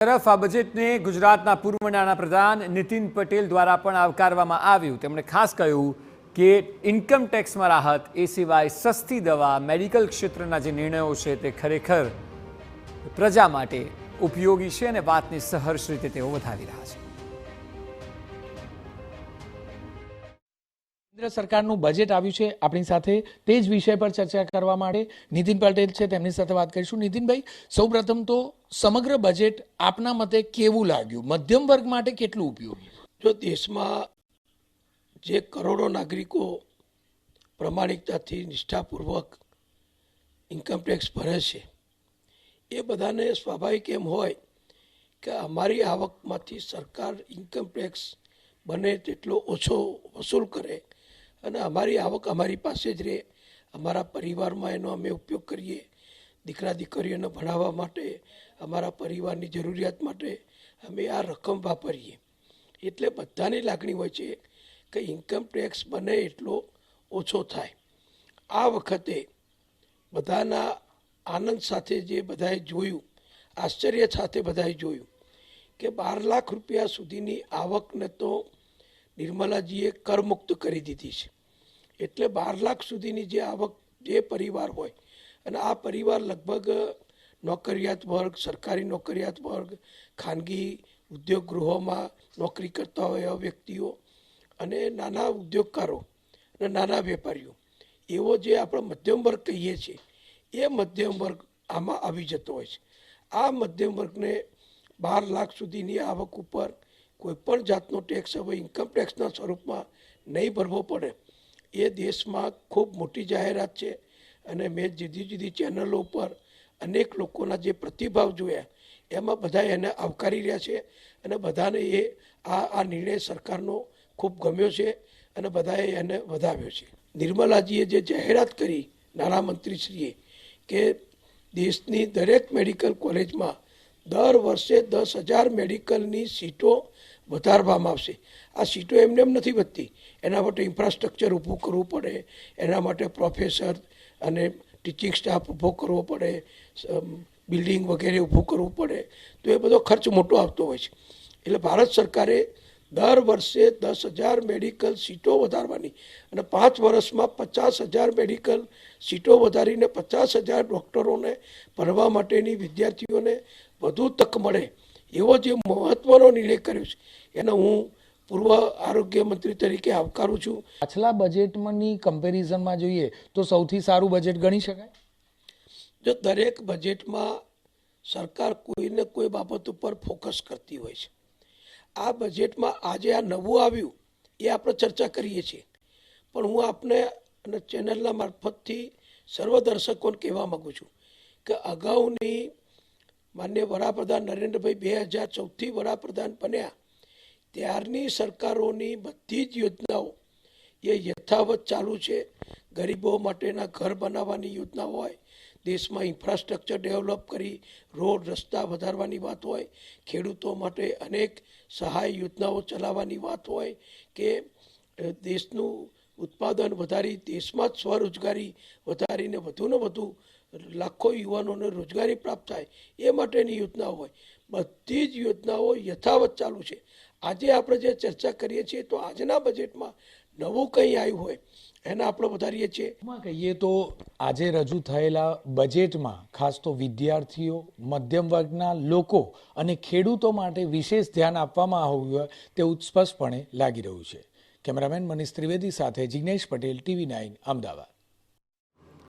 તરફ આ બજેટને ગુજરાતના પૂર્વ નાણાપ્રધાન નીતિન પટેલ દ્વારા પણ આવકારવામાં આવ્યું। તેમણે ખાસ કહ્યું કે ઇન્કમ ટેક્સમાં રાહત, એ સિવાય સસ્તી દવા, મેડિકલ ક્ષેત્રના જે નિર્ણયો છે તે ખરેખર પ્રજા માટે ઉપયોગી છે અને વાતને સહર્ષ રીતે તેઓ વધાવી રહ્યા છે। કેન્દ્ર સરકારનું બજેટ આવ્યું છે, આપણી સાથે તે જ વિષય પર ચર્ચા કરવા માટે નીતિન પટેલ છે, તેમની સાથે વાત કરીશું। નીતિનભાઈ, સૌપ્રથમ તો સમગ્ર બજેટ આપના મતે કેવું લાગ્યું? મધ્યમ વર્ગ માટે કેટલું ઉપયોગી? જો દેશમાં જે કરોડો નાગરિકો પ્રમાણિકતાથી નિષ્ઠાપૂર્વક ઇન્કમ ટેક્સ ભરે છે, એ બધાને સ્વાભાવિક એમ હોય કે અમારી આવકમાંથી સરકાર ઇન્કમ ટેક્સ બને તેટલો ઓછો વસૂલ કરે અને અમારી આવક અમારી પાસે જ રહે, અમારા પરિવારમાં એનો અમે ઉપયોગ કરીએ, દીકરા દીકરીઓને ભણાવવા માટે, અમારા પરિવારની જરૂરિયાત માટે અમે આ રકમ વાપરીએ। એટલે બધાની લાગણી હોય છે કે ઇન્કમ ટેક્સ બને એટલો ઓછો થાય। આ વખતે બધાના આનંદ સાથે જે બધાએ જોયું, આશ્ચર્ય સાથે બધાએ જોયું કે 12 લાખ રૂપિયા સુધીની આવકને તો નિર્મલાજીએ કરમુક્ત કરી દીધી છે। એટલે 12 લાખ સુધીની જે આવક જે પરિવાર હોય, અને આ પરિવાર લગભગ નોકરિયાત વર્ગ, સરકારી નોકરિયાત વર્ગ, ખાનગી ઉદ્યોગ ગૃહોમાં નોકરી કરતા હોય એવા વ્યક્તિઓ અને નાના ઉદ્યોગકારો અને નાના વેપારીઓ, એવો જે આપણે મધ્યમ વર્ગ કહીએ છીએ, એ મધ્યમ વર્ગ આમાં આવી જતો હોય છે। આ મધ્યમ વર્ગને 12 લાખ સુધીની આવક ઉપર કોઈ પણ જાતનો ટેક્સ હવે ઇન્કમ ટેક્સના સ્વરૂપમાં નહીં ભરવો પડે, એ દેશમાં ખૂબ મોટી જાહેરાત છે। અને મેં જુદી જુદી ચેનલો ઉપર અનેક લોકોના જે પ્રતિભાવ જોયા, એમાં બધા એને આવકારી રહ્યા છે અને બધાને આ નિર્ણય સરકારનો ખૂબ ગમ્યો છે અને બધાએ એને વધાવ્યો છે। નિર્મલાજીએ જે જાહેરાત કરી નાણામંત્રીશ્રીએ કે દેશની દરેક મેડિકલ કોલેજમાં દર વર્ષે 10,000 મેડિકલની સીટો વધારવામાં આવશે। આ સીટો એમને એમ નથી વધતી, એના માટે ઇન્ફ્રાસ્ટ્રક્ચર ઊભું કરવું પડે, એના માટે પ્રોફેસર અને ટીચિંગ સ્ટાફ ઊભો કરવો પડે, બિલ્ડિંગ વગેરે ઊભું કરવું પડે, તો એ બધો ખર્ચ મોટો આવતો હોય છે। એટલે ભારત સરકારે દર વર્ષે 10,000 મેડિકલ સીટો વધારવાની અને 5 વર્ષમાં 50,000 મેડિકલ સીટો વધારીને 50,000 ડૉક્ટરોને ભણવા માટેની વિદ્યાર્થીઓને વધુ તક મળે, એવો જે મહત્વનો નિર્ણય કર્યો છે, એને હું પૂર્વ આરોગ્ય મંત્રી તરીકે આવકારું છું। પાછલા બજેટની કમ્પેરિઝનમાં જોઈએ તો સૌથી સારું બજેટ ગણી શકાય? જો દરેક બજેટમાં સરકાર કોઈને કોઈ બાબત ઉપર ફોકસ કરતી હોય છે। આ બજેટમાં આજે આ નવું આવ્યું એ આપણે ચર્ચા કરીએ છીએ, પણ હું આપને અને ચેનલના મારફતથી સર્વ દર્શકોને કહેવા માગું છું કે અગાઉની માનનીય વડાપ્રધાન નરેન્દ્રભાઈ 2014થી વડાપ્રધાન બન્યા ત્યારની સરકારોની બધી જ યોજનાઓ એ યથાવત ચાલુ છે। ગરીબો માટેના ઘર બનાવવાની યોજના હોય, દેશમાં ઇન્ફ્રાસ્ટ્રક્ચર ડેવલપ કરી રોડ રસ્તા વધારવાની વાત હોય, ખેડૂતો માટે અનેક સહાય યોજનાઓ ચલાવવાની વાત હોય, કે દેશનું ઉત્પાદન વધારી દેશમાં જ સ્વરોજગારી વધારીને વધુને વધુ લાખો યુવાનોને રોજગારી પ્રાપ્ત થાય, એ માટેની યોજનાઓ હોય, બધી જ યોજનાઓ યથાવત ચાલુ છે। આજે આપણે જે ચર્ચા કરીએ છીએ તો આજના બજેટમાં નવું કંઈ આવ્યું હોય એને આપણે વધારીએ છીએ। કહીએ તો આજે રજૂ થયેલા બજેટમાં ખાસ તો વિદ્યાર્થીઓ, મધ્યમ વર્ગના લોકો અને ખેડૂતો માટે વિશેષ ધ્યાન આપવામાં આવ્યું હોય તેવું સ્પષ્ટપણે લાગી રહ્યું છે। કેમેરામેન મનીષ ત્રિવેદી સાથે જિગ્નેશ પટેલ, TV9 અમદાવાદ।